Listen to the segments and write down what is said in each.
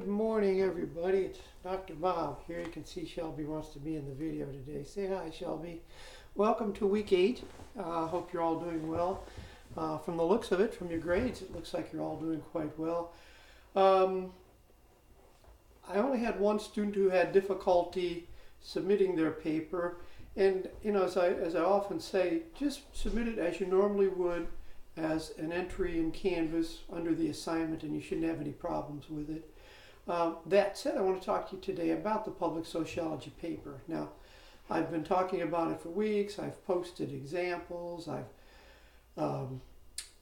Good morning, everybody. It's Dr. Bob here. You can see Shelby wants to be in the video today. Say hi, Shelby. Welcome to week 8. Hope you're all doing well. From the looks of it, from your grades, it looks like you're all doing quite well. I only had one student who had difficulty submitting their paper. And, you know, as I often say, just submit it as you normally would as an entry in Canvas under the assignment, and you shouldn't have any problems with it. That said, I want to talk to you today about the public sociology paper. Now, I've been talking about it for weeks. I've posted examples.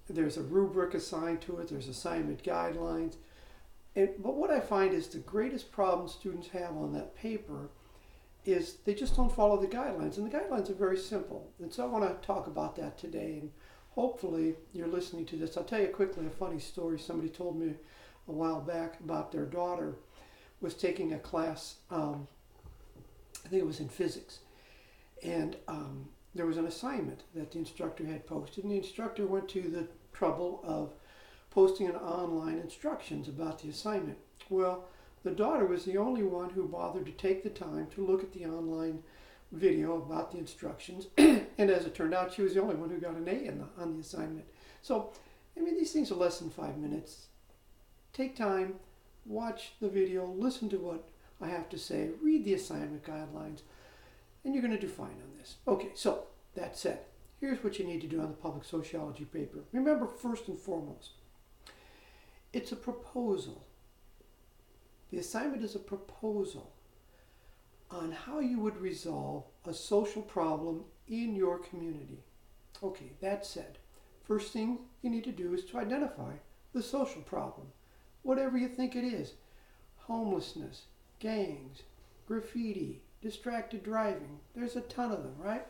There's a rubric assigned to it. There's assignment guidelines. But what I find is the greatest problem students have on that paper is they just don't follow the guidelines. And the guidelines are very simple. And so I want to talk about that today. And hopefully you're listening to this. I'll tell you quickly a funny story. Somebody told me a while back about their daughter was taking a class, I think it was in physics. And there was an assignment that the instructor had posted. And the instructor went to the trouble of posting an online instructions about the assignment. Well, the daughter was the only one who bothered to take the time to look at the online video about the instructions. And as it turned out, she was the only one who got an A on the assignment. So, I mean, these things are less than 5 minutes. Take time, watch the video, listen to what I have to say, read the assignment guidelines, and you're going to do fine on this. Okay, so that said, here's what you need to do on the public sociology paper. Remember, first and foremost, it's a proposal. The assignment is a proposal on how you would resolve a social problem in your community. Okay, that said, first thing you need to do is to identify the social problem. Whatever you think it is, homelessness, gangs, graffiti, distracted driving, there's a ton of them, right?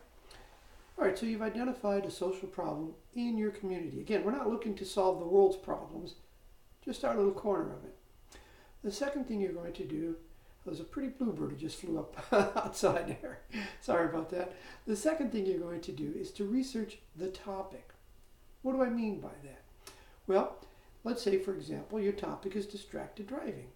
All right, so you've identified a social problem in your community. Again, we're not looking to solve the world's problems, just our little corner of it. The second thing you're going to do, there's a pretty bluebird who just flew up outside there. Sorry about that. The second thing you're going to do is to research the topic. What do I mean by that? Well, let's say, for example, your topic is distracted driving.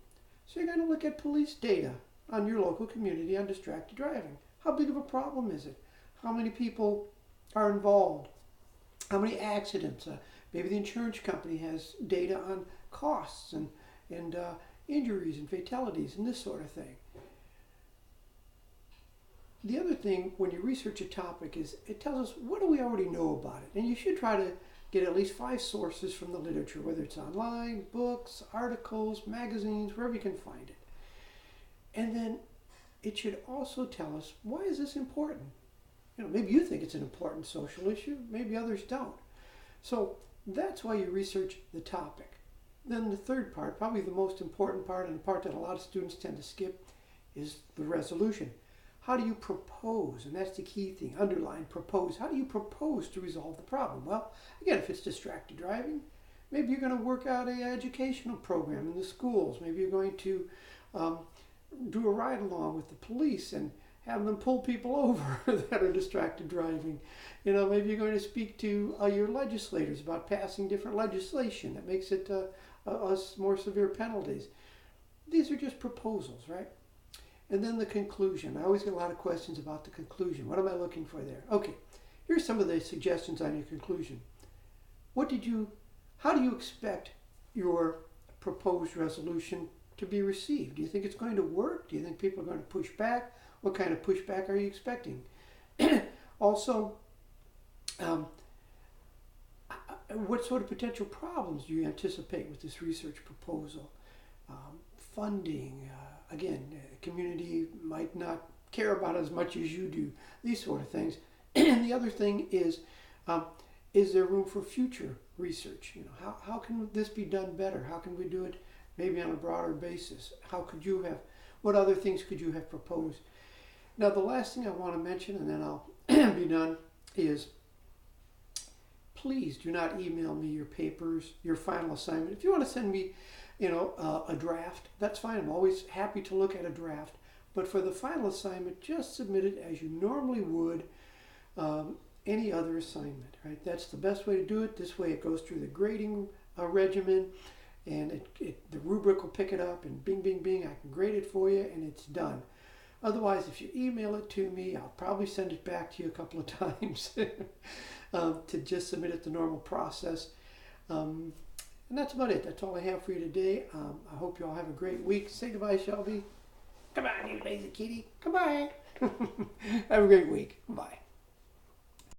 So you're going to look at police data on your local community on distracted driving. How big of a problem is it? How many people are involved? How many accidents? Maybe the insurance company has data on costs and injuries and fatalities and this sort of thing. The other thing when you research a topic is it tells us what do we already know about it. And you should try to get at least 5 sources from the literature, whether it's online, books, articles, magazines, wherever you can find it. And then it should also tell us, why is this important? You know, maybe you think it's an important social issue, maybe others don't. So that's why you research the topic. Then the third part, probably the most important part, and the part that a lot of students tend to skip, is the resolution. How do you propose? And that's the key thing, underline propose. How do you propose to resolve the problem? Well, again, if it's distracted driving, maybe you're going to work out an educational program in the schools. Maybe you're going to do a ride along with the police and have them pull people over that are distracted driving. You know, maybe you're going to speak to your legislators about passing different legislation that makes it more severe penalties. These are just proposals, right? And then the conclusion. I always get a lot of questions about the conclusion. What am I looking for there? Okay, here's some of the suggestions on your conclusion. How do you expect your proposed resolution to be received? Do you think it's going to work? Do you think people are going to push back? What kind of pushback are you expecting? Also, what sort of potential problems do you anticipate with this research proposal? Funding, again, community might not care about it as much as you do, these sort of things. And the other thing is there room for future research? You know, how can this be done better? How can we do it maybe on a broader basis? What other things could you have proposed? Now, the last thing I want to mention, and then I'll be done, is please do not email me your papers, your final assignment. If you want to send me, a draft, that's fine. I'm always happy to look at a draft. But for the final assignment, just submit it as you normally would any other assignment, right? That's the best way to do it. This way it goes through the grading regimen and the rubric will pick it up, and bing, bing, bing, I can grade it for you, and it's done. Otherwise, if you email it to me, I'll probably send it back to you a couple of times to just submit it the normal process. And that's about it. That's all I have for you today. I hope you all have a great week. Say goodbye, Shelby. Come on, you lazy kitty. Come on. Have a great week. Bye.